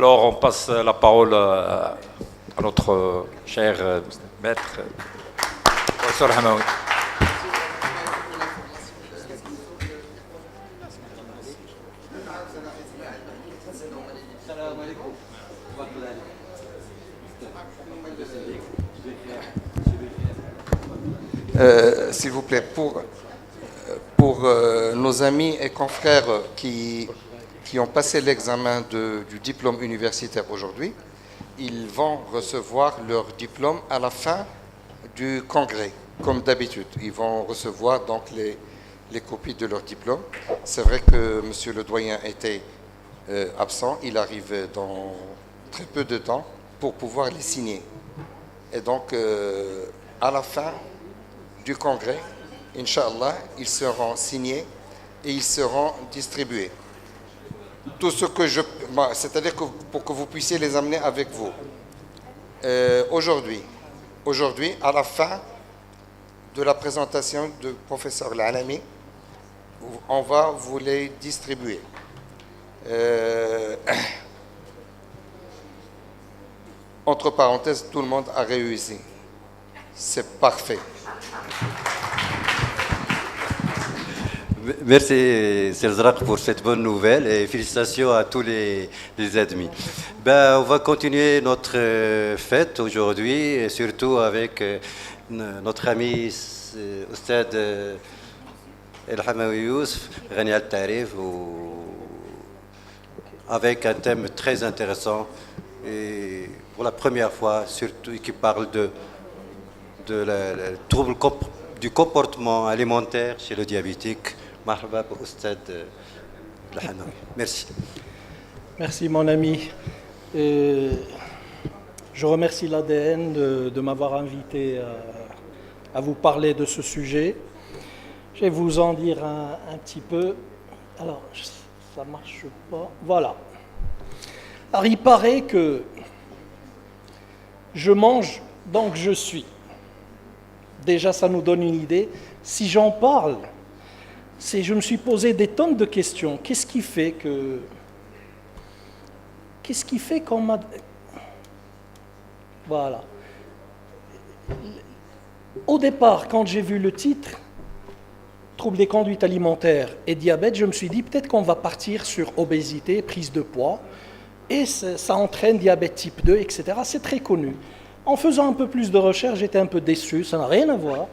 Alors, on passe la parole à notre cher maître, professeur Hamaoui. S'il vous plaît, pour nos amis et confrères qui ont passé l'examen du diplôme universitaire aujourd'hui, ils vont recevoir leur diplôme à la fin du congrès, comme d'habitude. Ils vont recevoir donc les copies de leur diplôme. C'est vrai que monsieur le doyen était absent, il arrive dans très peu de temps pour pouvoir les signer. Et donc, à la fin du congrès, Inch'Allah, ils seront signés et ils seront distribués. Tout ce que c'est-à-dire que pour que vous puissiez les amener avec vous. Aujourd'hui, à la fin de la présentation du professeur Al-Alami, on va vous les distribuer. Entre parenthèses, tout le monde a réussi. C'est parfait. Merci Selzrak pour cette bonne nouvelle et félicitations à tous les admis. On va continuer notre fête aujourd'hui, et surtout avec notre ami Oustad El Hamaoui Youssef, Ghani Al-Tarif, avec un thème très intéressant et pour la première fois, surtout qui parle de troubles du comportement alimentaire chez le diabétique. Marhaba Oustad El Hamaoui. Merci. Merci mon ami. Je remercie l'ADN de m'avoir invité à vous parler de ce sujet. Je vais vous en dire un petit peu. Alors, ça ne marche pas. Voilà. Alors, il paraît que je mange, donc je suis. Déjà, ça nous donne une idée. Si j'en parle, je me suis posé des tonnes de questions. Qu'est-ce qui fait qu'on m'a... Voilà. Au départ, quand j'ai vu le titre, troubles des conduites alimentaires et diabète, je me suis dit peut-être qu'on va partir sur obésité, prise de poids, et ça entraîne diabète type 2, etc. C'est très connu. En faisant un peu plus de recherche, j'étais un peu déçu, ça n'a rien à voir.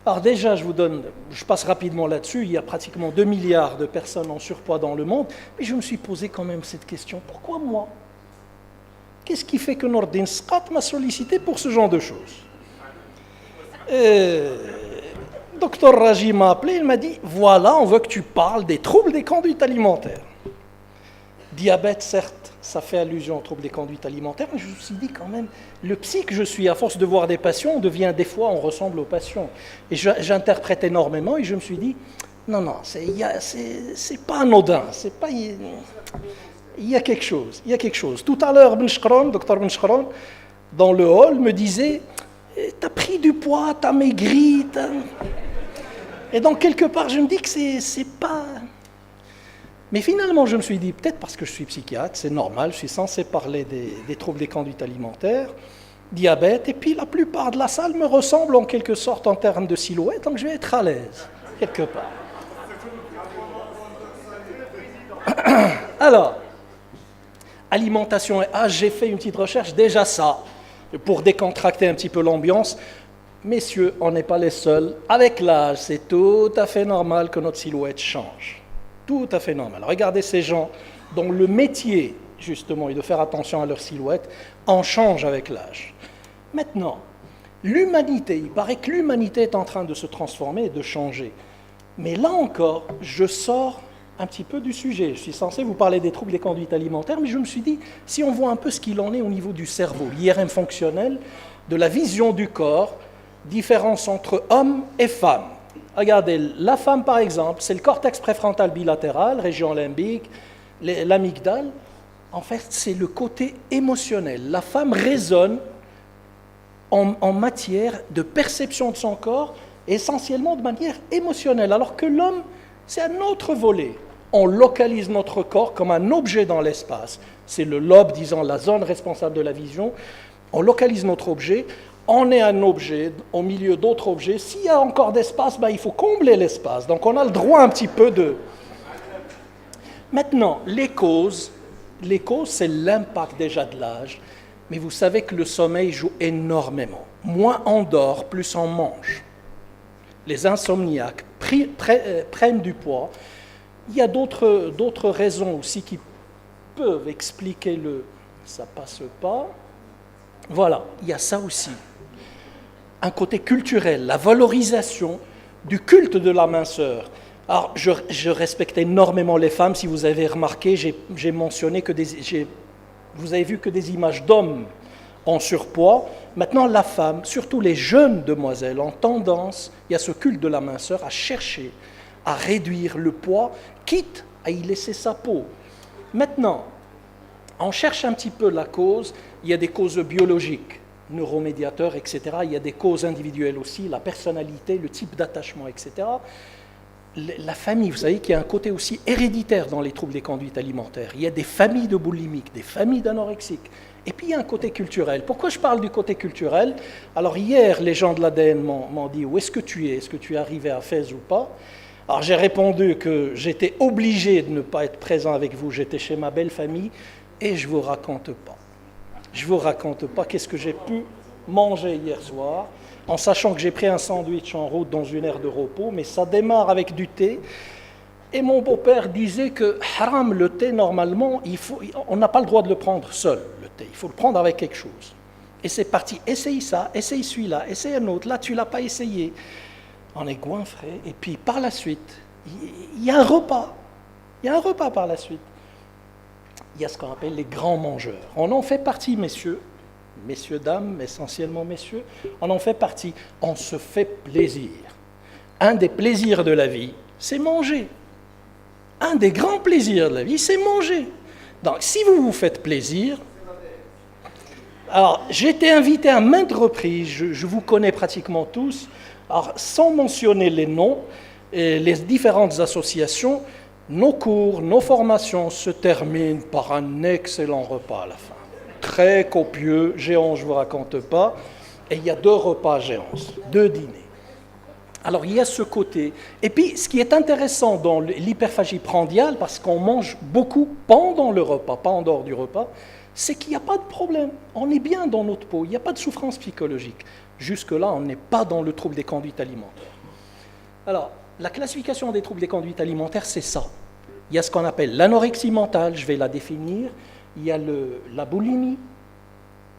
Alors déjà, je passe rapidement là-dessus, il y a pratiquement 2 milliards de personnes en surpoids dans le monde, mais je me suis posé quand même cette question, pourquoi moi? Qu'est-ce qui fait que Nordin Sqat m'a sollicité pour ce genre de choses? Docteur Raji m'a appelé, il m'a dit, voilà, on veut que tu parles des troubles des conduites alimentaires. Diabète, certes, ça fait allusion aux troubles des conduites alimentaires, mais je me suis dit quand même, le psy que je suis, à force de voir des patients, des fois, on ressemble aux patients. Et j'interprète énormément, et je me suis dit, non, c'est pas anodin, c'est pas... Il y a quelque chose. Tout à l'heure, docteur Ben Shkron, dans le hall, me disait, t'as pris du poids, t'as maigri, Et donc, quelque part, je me dis que c'est pas... Mais finalement, je me suis dit, peut-être parce que je suis psychiatre, c'est normal, je suis censé parler des troubles des conduites alimentaires, diabète, et puis la plupart de la salle me ressemble en quelque sorte en termes de silhouette, donc je vais être à l'aise, quelque part. Alors, alimentation et âge, j'ai fait une petite recherche, déjà ça, pour décontracter un petit peu l'ambiance. Messieurs, on n'est pas les seuls. Avec l'âge, c'est tout à fait normal que notre silhouette change. Tout à fait normal. Regardez ces gens dont le métier, justement, est de faire attention à leur silhouette, en change avec l'âge. Maintenant, l'humanité, il paraît que l'humanité est en train de se transformer et de changer. Mais là encore, je sors un petit peu du sujet. Je suis censé vous parler des troubles des conduites alimentaires, mais je me suis dit, si on voit un peu ce qu'il en est au niveau du cerveau, l'IRM fonctionnel, de la vision du corps, différence entre homme et femme. Regardez, la femme par exemple, c'est le cortex préfrontal bilatéral, région limbique, l'amygdale. En fait, c'est le côté émotionnel. La femme raisonne en matière de perception de son corps, essentiellement de manière émotionnelle, alors que l'homme, c'est un autre volet. on localise notre corps comme un objet dans l'espace. C'est le lobe, disons, la zone responsable de la vision. On localise notre objet, on est un objet au milieu d'autres objets. S'il y a encore d'espace, il faut combler l'espace. Donc on a le droit un petit peu de... Maintenant, les causes, c'est l'impact déjà de l'âge. Mais vous savez que le sommeil joue énormément. Moins on dort, plus on mange. Les insomniaques prennent du poids. Il y a d'autres raisons aussi qui peuvent expliquer le « ça passe pas ». Voilà, il y a ça aussi. Un côté culturel, la valorisation du culte de la minceur. Alors, je respecte énormément les femmes. Si vous avez remarqué, j'ai mentionné que vous avez vu que des images d'hommes en surpoids. Maintenant, la femme, surtout les jeunes demoiselles, ont tendance, il y a ce culte de la minceur, à chercher à réduire le poids, quitte à y laisser sa peau. Maintenant, on cherche un petit peu la cause. Il y a des causes biologiques, neuromédiateurs, etc. Il y a des causes individuelles aussi, la personnalité, le type d'attachement, etc. La famille, vous savez qu'il y a un côté aussi héréditaire dans les troubles des conduites alimentaires. Il y a des familles de boulimiques, des familles d'anorexiques. Et puis il y a un côté culturel. Pourquoi je parle du côté culturel? Alors hier, les gens de l'ADN m'ont dit « Où est-ce que tu es? Est-ce que tu es arrivé à Fès ou pas ?» Alors j'ai répondu que j'étais obligé de ne pas être présent avec vous. J'étais chez ma belle famille et je ne vous raconte pas. Je ne vous raconte pas qu'est-ce que j'ai pu manger hier soir, en sachant que j'ai pris un sandwich en route dans une aire de repos, mais ça démarre avec du thé. Et mon beau-père disait que haram, le thé, normalement, on n'a pas le droit de le prendre seul, le thé. Il faut le prendre avec quelque chose. Et c'est parti, essaye ça, essaye celui-là, essaye un autre. Là, tu ne l'as pas essayé. On est goinfré. Et puis, par la suite, il y a un repas. Il y a un repas par la suite. Il y a ce qu'on appelle les grands mangeurs. On en fait partie, messieurs, dames, essentiellement messieurs, on en fait partie. On se fait plaisir. Un des plaisirs de la vie, c'est manger. Un des grands plaisirs de la vie, c'est manger. Donc, si vous vous faites plaisir... Alors, j'ai été invité à maintes reprises, je vous connais pratiquement tous, alors, sans mentionner les noms, et les différentes associations, nos cours, nos formations se terminent par un excellent repas à la fin. Très copieux, géant, je ne vous raconte pas. Et il y a 2 repas géants, 2 dîners. Alors, il y a ce côté. Et puis, ce qui est intéressant dans l'hyperphagie prandiale, parce qu'on mange beaucoup pendant le repas, pas en dehors du repas, c'est qu'il n'y a pas de problème. On est bien dans notre peau, il n'y a pas de souffrance psychologique. Jusque-là, on n'est pas dans le trouble des conduites alimentaires. Alors, la classification des troubles des conduites alimentaires, c'est ça. Il y a ce qu'on appelle l'anorexie mentale, je vais la définir. Il y a la boulimie,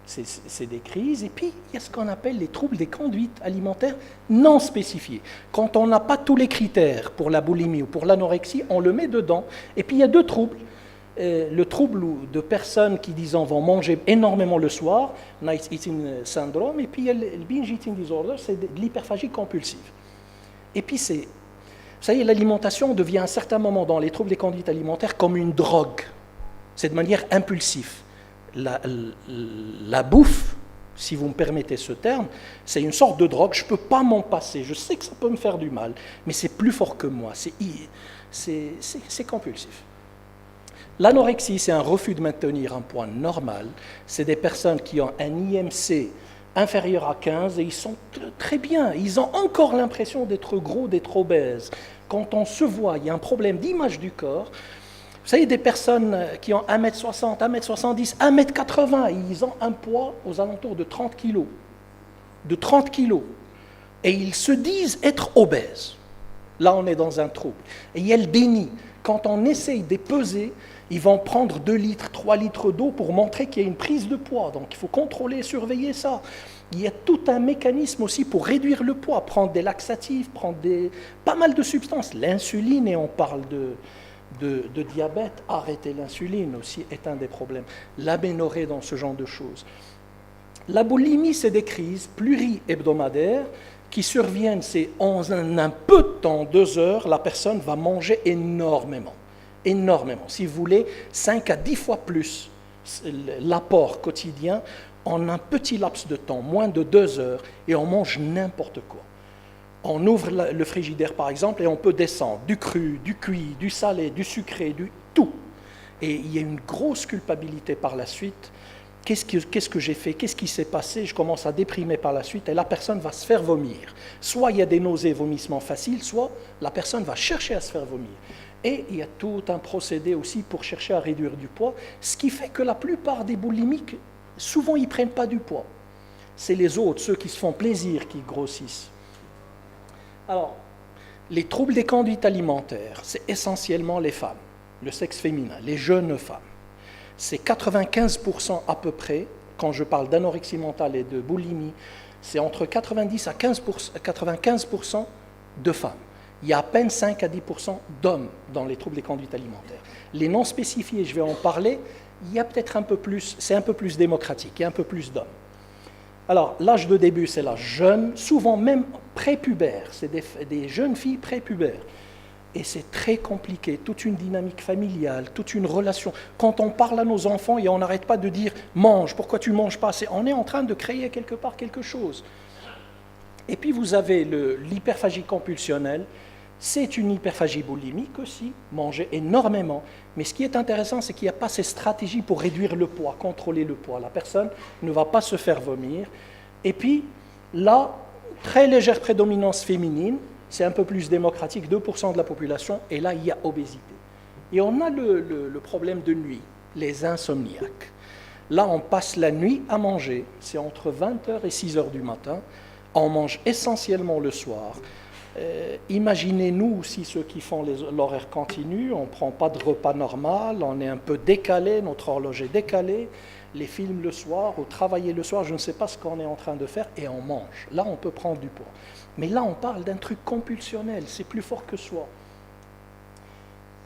c'est des crises. Et puis, il y a ce qu'on appelle les troubles des conduites alimentaires non spécifiés. Quand on n'a pas tous les critères pour la boulimie ou pour l'anorexie, on le met dedans. Et puis, il y a 2 troubles. Le trouble de personnes qui, disons, vont manger énormément le soir, night eating syndrome, et puis il y a le binge eating disorder, c'est de l'hyperphagie compulsive. Et puis vous savez, l'alimentation devient à un certain moment dans les troubles des conduites alimentaires comme une drogue. C'est de manière impulsive. La bouffe, si vous me permettez ce terme, c'est une sorte de drogue, je ne peux pas m'en passer, je sais que ça peut me faire du mal, mais c'est plus fort que moi, c'est compulsif. L'anorexie, c'est un refus de maintenir un poids normal. C'est des personnes qui ont un IMC inférieur à 15 et ils sont très bien. Ils ont encore l'impression d'être gros, d'être obèses. Quand on se voit, il y a un problème d'image du corps. Vous savez, des personnes qui ont 1m60, 1m70, 1m80, ils ont un poids aux alentours de 30 kg. De 30 kg. Et ils se disent être obèses. Là, on est dans un trouble. Et il y a le déni. Quand on essaye de peser, ils vont prendre 2 litres, 3 litres d'eau pour montrer qu'il y a une prise de poids. Donc, il faut contrôler, surveiller ça. Il y a tout un mécanisme aussi pour réduire le poids, prendre des laxatifs, prendre pas mal de substances. L'insuline, et on parle de diabète, arrêter l'insuline aussi est un des problèmes. L'aménorrhée dans ce genre de choses. La boulimie, c'est des crises pluri-hebdomadaires qui surviennent, c'est en un peu de temps, 2 heures, la personne va manger énormément. Énormément. Si vous voulez, 5 à 10 fois plus l'apport quotidien en un petit laps de temps, moins de 2 heures, et on mange n'importe quoi. On ouvre le frigidaire, par exemple, et on peut descendre du cru, du cuit, du salé, du sucré, du tout. Et il y a une grosse culpabilité par la suite. Qu'est-ce que j'ai fait? Qu'est-ce qui s'est passé? Je commence à déprimer par la suite et la personne va se faire vomir. Soit il y a des nausées, vomissements faciles, soit la personne va chercher à se faire vomir. Et il y a tout un procédé aussi pour chercher à réduire du poids, ce qui fait que la plupart des boulimiques, souvent, ils ne prennent pas du poids. C'est les autres, ceux qui se font plaisir, qui grossissent. Alors, les troubles des conduites alimentaires, c'est essentiellement les femmes, le sexe féminin, les jeunes femmes. C'est 95% à peu près, quand je parle d'anorexie mentale et de boulimie, c'est entre 90 à 95% de femmes. Il y a à peine 5 à 10% d'hommes dans les troubles des conduites alimentaires. Les non spécifiés, je vais en parler, il y a peut-être un peu plus, c'est un peu plus démocratique, il y a un peu plus d'hommes. Alors, l'âge de début, c'est l'âge jeune, souvent même prépubère, c'est des jeunes filles prépubères. Et c'est très compliqué, toute une dynamique familiale, toute une relation. Quand on parle à nos enfants, et on n'arrête pas de dire « mange, pourquoi tu ne manges pas ?» On est en train de créer quelque part quelque chose. Et puis vous avez l'hyperphagie compulsionnelle, c'est une hyperphagie boulimique aussi, manger énormément. Mais ce qui est intéressant, c'est qu'il n'y a pas ces stratégies pour réduire le poids, contrôler le poids. La personne ne va pas se faire vomir. Et puis, là, très légère prédominance féminine, c'est un peu plus démocratique, 2% de la population, et là, il y a obésité. Et on a le problème de nuit, les insomniaques. Là, on passe la nuit à manger, c'est entre 20h et 6h du matin, on mange essentiellement le soir. Imaginez-nous aussi ceux qui font l'horaire continu, on ne prend pas de repas normal, on est un peu décalé, notre horloge est décalée, les films le soir, ou travailler le soir, je ne sais pas ce qu'on est en train de faire, et on mange. Là, on peut prendre du poids. Mais là, on parle d'un truc compulsionnel, c'est plus fort que soi.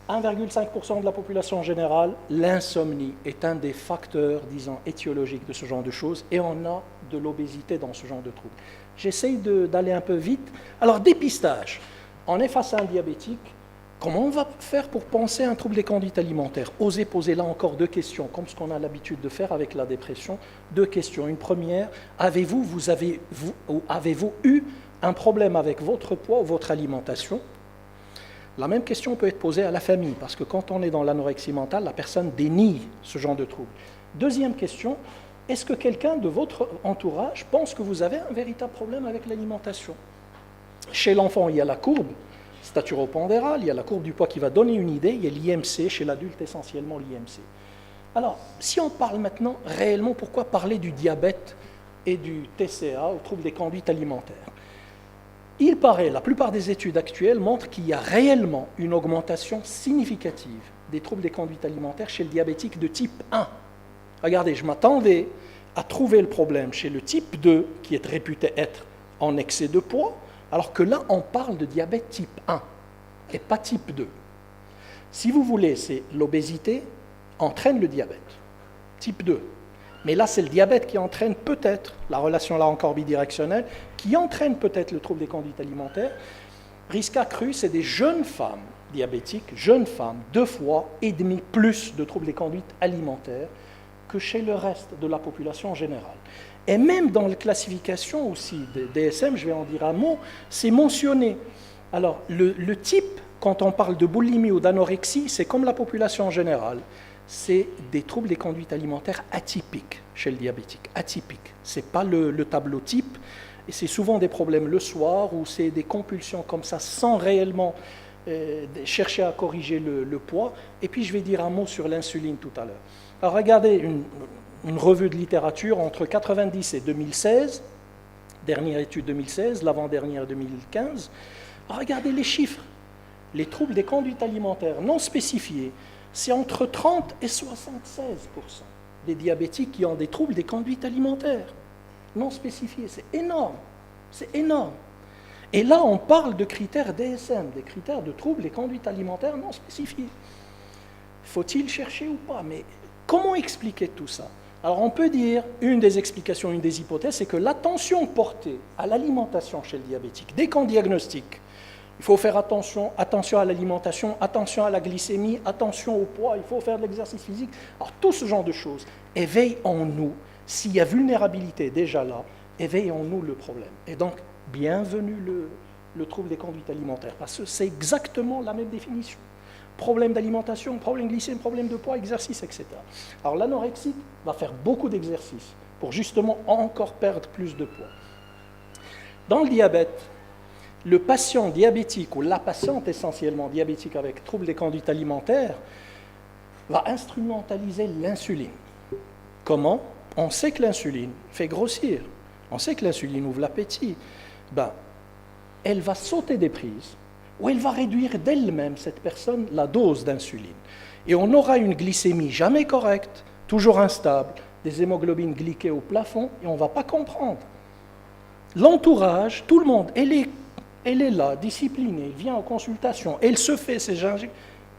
1,5% de la population générale, l'insomnie est un des facteurs, disons, étiologiques de ce genre de choses, et on a de l'obésité dans ce genre de troubles. J'essaye d'aller un peu vite. Alors, dépistage. On est face à un diabétique. Comment on va faire pour penser à un trouble des conduites alimentaires? Osez poser là encore deux questions, comme ce qu'on a l'habitude de faire avec la dépression. Deux questions. Une première, avez-vous eu un problème avec votre poids ou votre alimentation? La même question peut être posée à la famille, parce que quand on est dans l'anorexie mentale, la personne dénie ce genre de trouble. Deuxième question, est-ce que quelqu'un de votre entourage pense que vous avez un véritable problème avec l'alimentation? Chez l'enfant, il y a la courbe staturopondérale, il y a la courbe du poids qui va donner une idée, il y a l'IMC, chez l'adulte essentiellement l'IMC. Alors, si on parle maintenant réellement, pourquoi parler du diabète et du TCA, au trouble des conduites alimentaires? Il paraît, la plupart des études actuelles montrent qu'il y a réellement une augmentation significative des troubles des conduites alimentaires chez le diabétique de type 1. Regardez, je m'attendais à trouver le problème chez le type 2, qui est réputé être en excès de poids, alors que là, on parle de diabète type 1 et pas type 2. Si vous voulez, c'est l'obésité entraîne le diabète, type 2. Mais là, c'est le diabète qui entraîne peut-être, la relation là encore bidirectionnelle, qui entraîne peut-être le trouble des conduites alimentaires. Risque accru, c'est des jeunes femmes diabétiques, jeunes femmes, 2,5 fois plus de troubles des conduites alimentaires que chez le reste de la population générale. Et même dans la classification aussi des DSM, je vais en dire un mot, c'est mentionné. Alors, le type, quand on parle de boulimie ou d'anorexie, c'est comme la population générale. C'est des troubles des conduites alimentaires atypiques chez le diabétique, atypiques. Ce n'est pas le tableau type, et c'est souvent des problèmes le soir, ou c'est des compulsions comme ça, sans réellement chercher à corriger le poids. Et puis je vais dire un mot sur l'insuline tout à l'heure. Alors regardez une revue de littérature entre 1990 et 2016, dernière étude 2016, l'avant-dernière 2015. Alors, regardez les chiffres. Les troubles des conduites alimentaires non spécifiés, c'est entre 30 et 76% des diabétiques qui ont des troubles des conduites alimentaires non spécifiés. C'est énorme, c'est énorme. Et là, on parle de critères DSM, des critères de troubles des conduites alimentaires non spécifiés. Faut-il chercher ou pas? Mais comment expliquer tout ça? Alors, on peut dire, une des explications, une des hypothèses, c'est que l'attention portée à l'alimentation chez le diabétique, dès qu'on diagnostique, il faut faire attention à l'alimentation, attention à la glycémie, attention au poids, il faut faire de l'exercice physique. Alors tout ce genre de choses éveille en nous, s'il y a vulnérabilité déjà là, éveille en nous le problème. Et donc, bienvenue le trouble des conduites alimentaires, parce que c'est exactement la même définition. Problème d'alimentation, problème glycémique, problème de poids, exercice, etc. Alors l'anorexique va faire beaucoup d'exercices pour justement encore perdre plus de poids. Dans le diabète, le patient diabétique ou la patiente essentiellement diabétique avec trouble des conduites alimentaires va instrumentaliser l'insuline. Comment? On sait que l'insuline fait grossir, on sait que l'insuline ouvre l'appétit. Elle va sauter des prises ou elle va réduire d'elle-même, cette personne, la dose d'insuline. Et on aura une glycémie jamais correcte, toujours instable, des hémoglobines glyquées au plafond, et on ne va pas comprendre. L'entourage, tout le monde, elle est là, disciplinée, elle vient en consultation, elle se fait ses gingives,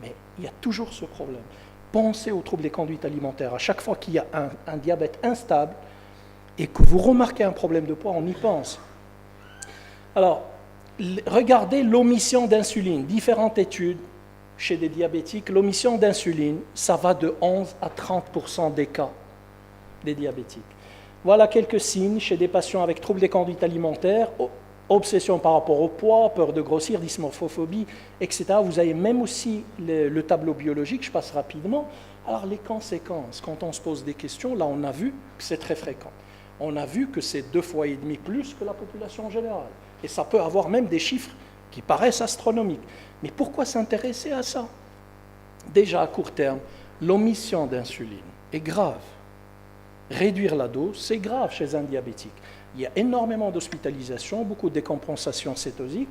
mais il y a toujours ce problème. Pensez aux troubles des conduites alimentaires. À chaque fois qu'il y a un diabète instable et que vous remarquez un problème de poids, on y pense. Alors, regardez l'omission d'insuline. Différentes études chez des diabétiques, l'omission d'insuline, ça va de 11 à 30% des cas des diabétiques. Voilà quelques signes chez des patients avec troubles des conduites alimentaires, obsession par rapport au poids, peur de grossir, dysmorphophobie, etc. Vous avez même aussi le tableau biologique, je passe rapidement. Alors les conséquences, quand on se pose des questions, là on a vu que c'est très fréquent. On a vu que c'est 2,5 fois plus que la population générale. Et ça peut avoir même des chiffres qui paraissent astronomiques. Mais pourquoi s'intéresser à ça? Déjà à court terme, l'omission d'insuline est grave. Réduire la dose, c'est grave chez un diabétique. Il y a énormément d'hospitalisations, beaucoup de décompensations cétosiques.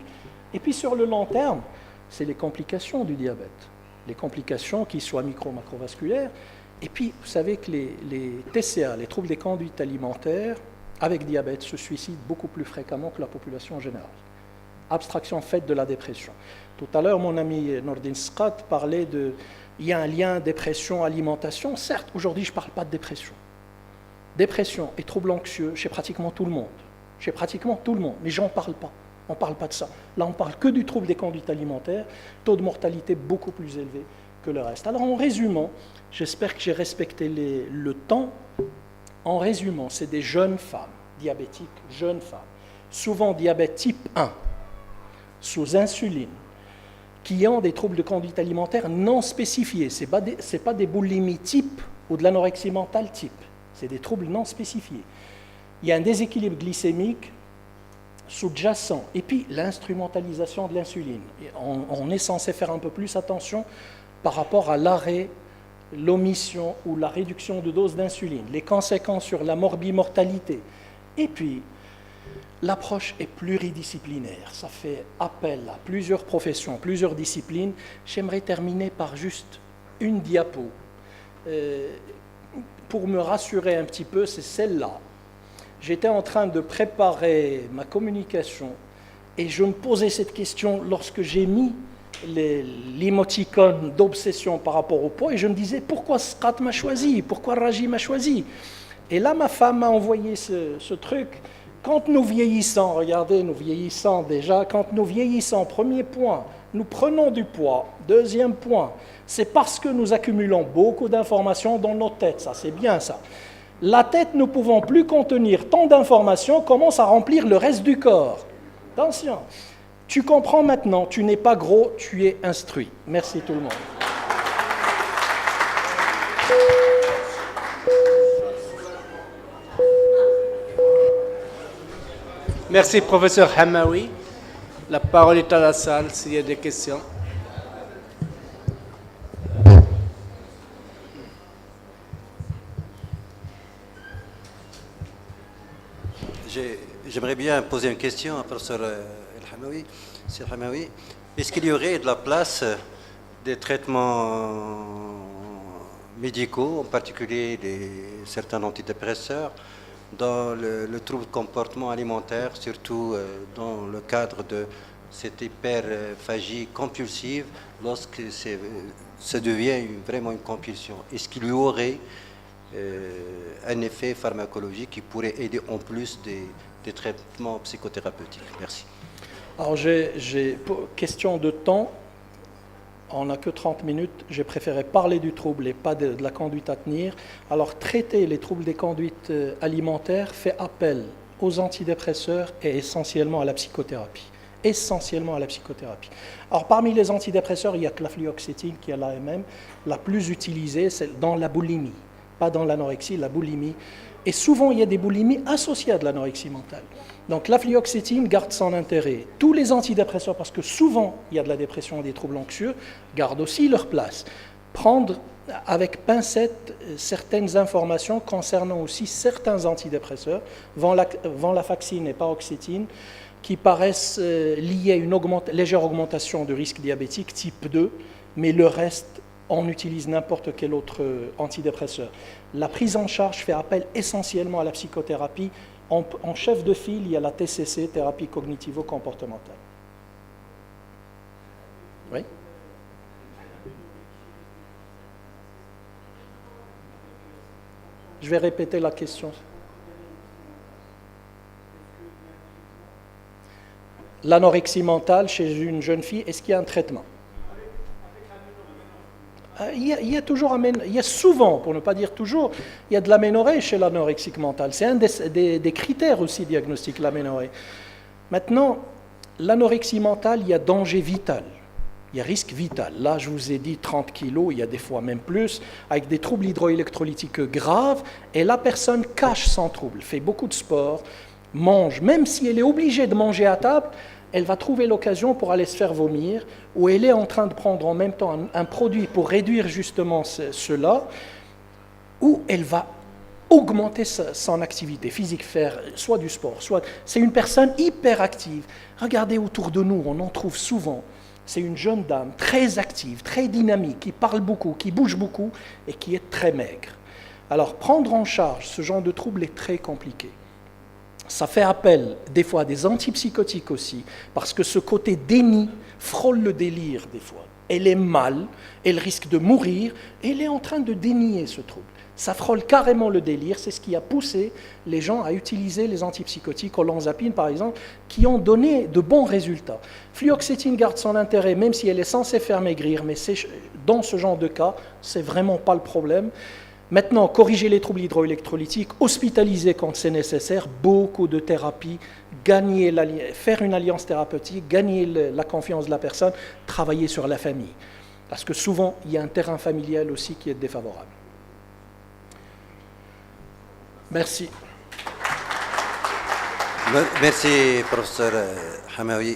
Et puis sur le long terme, c'est les complications du diabète. Les complications qui soient micro-macrovasculaires. Et puis, vous savez que les TCA, les troubles des conduites alimentaires, avec diabète, se suicident beaucoup plus fréquemment que la population générale. Abstraction faite de la dépression. Tout à l'heure, mon ami Nordin Scott parlait il y a un lien dépression-alimentation. Certes, aujourd'hui, je ne parle pas de dépression. Dépression et troubles anxieux chez pratiquement tout le monde. Chez pratiquement tout le monde, mais j'en parle pas. On ne parle pas de ça. Là, on ne parle que du trouble des conduites alimentaires, taux de mortalité beaucoup plus élevé que le reste. Alors, en résumant, j'espère que j'ai respecté le temps. En résumant, c'est des jeunes femmes, diabétiques, jeunes femmes, souvent diabète type 1, sous insuline, qui ont des troubles de conduite alimentaire non spécifiés. Ce n'est pas des boulimies type ou de l'anorexie mentale type. C'est des troubles non spécifiés. Il y a un déséquilibre glycémique sous-jacent. Et puis, l'instrumentalisation de l'insuline. On est censé faire un peu plus attention par rapport à l'arrêt, l'omission ou la réduction de dose d'insuline, les conséquences sur la morbimortalité. Et puis, l'approche est pluridisciplinaire. Ça fait appel à plusieurs professions, plusieurs disciplines. J'aimerais terminer par juste une diapo. Pour me rassurer un petit peu, c'est celle-là. J'étais en train de préparer ma communication et je me posais cette question lorsque j'ai mis l'émoticône d'obsession par rapport au poids et je me disais pourquoi Scott m'a choisi, pourquoi Raji m'a choisi. Et là, ma femme m'a envoyé ce truc. Quand nous vieillissons, regardez, nous vieillissons déjà, quand nous vieillissons, premier point, nous prenons du poids. Deuxième point, c'est parce que nous accumulons beaucoup d'informations dans nos têtes, ça c'est bien ça. La tête ne pouvant plus contenir tant d'informations commence à remplir le reste du corps. Attention, tu comprends maintenant, tu n'es pas gros, tu es instruit. Merci tout le monde. Merci, professeur Hamaoui. La parole est à la salle s'il y a des questions. J'aimerais bien poser une question à professeur El Hamaoui. Est-ce qu'il y aurait de la place des traitements médicaux, en particulier certains antidépresseurs, dans le trouble de comportement alimentaire, surtout dans le cadre de cette hyperphagie compulsive, lorsque ça devient vraiment une compulsion? Est-ce qu'il y aurait un effet pharmacologique qui pourrait aider en plus des traitements psychothérapeutiques? Merci. Alors, question de temps, on n'a que 30 minutes, j'ai préféré parler du trouble et pas de la conduite à tenir. Alors, traiter les troubles des conduites alimentaires fait appel aux antidépresseurs et essentiellement à la psychothérapie. essentiellement à la psychothérapie. Alors parmi les antidépresseurs, il n'y a que la fluoxétine qui est l'AMM, la plus utilisée, c'est dans la boulimie, pas dans l'anorexie, la boulimie. Et souvent, il y a des boulimies associées à de l'anorexie mentale. Donc la fluoxétine garde son intérêt. Tous les antidépresseurs, parce que souvent, il y a de la dépression et des troubles anxieux, gardent aussi leur place. Prendre avec pincette certaines informations concernant aussi certains antidépresseurs, venlafaxine et paroxétine, qui paraissent liés à une légère augmentation du risque diabétique type 2, mais le reste, on utilise n'importe quel autre antidépresseur. La prise en charge fait appel essentiellement à la psychothérapie. En chef de file, il y a la TCC, thérapie cognitivo-comportementale. Oui? Je vais répéter la question. L'anorexie mentale chez une jeune fille, est-ce qu'il y a un traitement? Il y a souvent, pour ne pas dire toujours, il y a de l'aménorrhée chez l'anorexique mentale. C'est un des critères aussi diagnostiques, l'aménorrhée. Maintenant, l'anorexie mentale, il y a danger vital. Il y a risque vital. Là, je vous ai dit 30 kilos, il y a des fois même plus, avec des troubles hydroélectrolytiques graves, et la personne cache son trouble, fait beaucoup de sport, mange, même si elle est obligée de manger à table, elle va trouver l'occasion pour aller se faire vomir, ou elle est en train de prendre en même temps un produit pour réduire justement cela, ou elle va augmenter son activité physique, faire soit du sport, soit... C'est une personne hyper active. Regardez autour de nous, on en trouve souvent. C'est une jeune dame très active, très dynamique, qui parle beaucoup, qui bouge beaucoup et qui est très maigre. Alors, prendre en charge ce genre de trouble est très compliqué. Ça fait appel des fois à des antipsychotiques aussi, parce que ce côté déni frôle le délire des fois. Elle est mal, elle risque de mourir, et elle est en train de dénier ce trouble. Ça frôle carrément le délire, c'est ce qui a poussé les gens à utiliser les antipsychotiques, olanzapine par exemple, qui ont donné de bons résultats. Fluoxétine garde son intérêt, même si elle est censée faire maigrir, mais dans ce genre de cas, c'est vraiment pas le problème. Maintenant, corriger les troubles hydroélectrolytiques, hospitaliser quand c'est nécessaire, beaucoup de thérapies, faire une alliance thérapeutique, gagner la confiance de la personne, travailler sur la famille. Parce que souvent, il y a un terrain familial aussi qui est défavorable. Merci. Merci, professeur Hamaoui.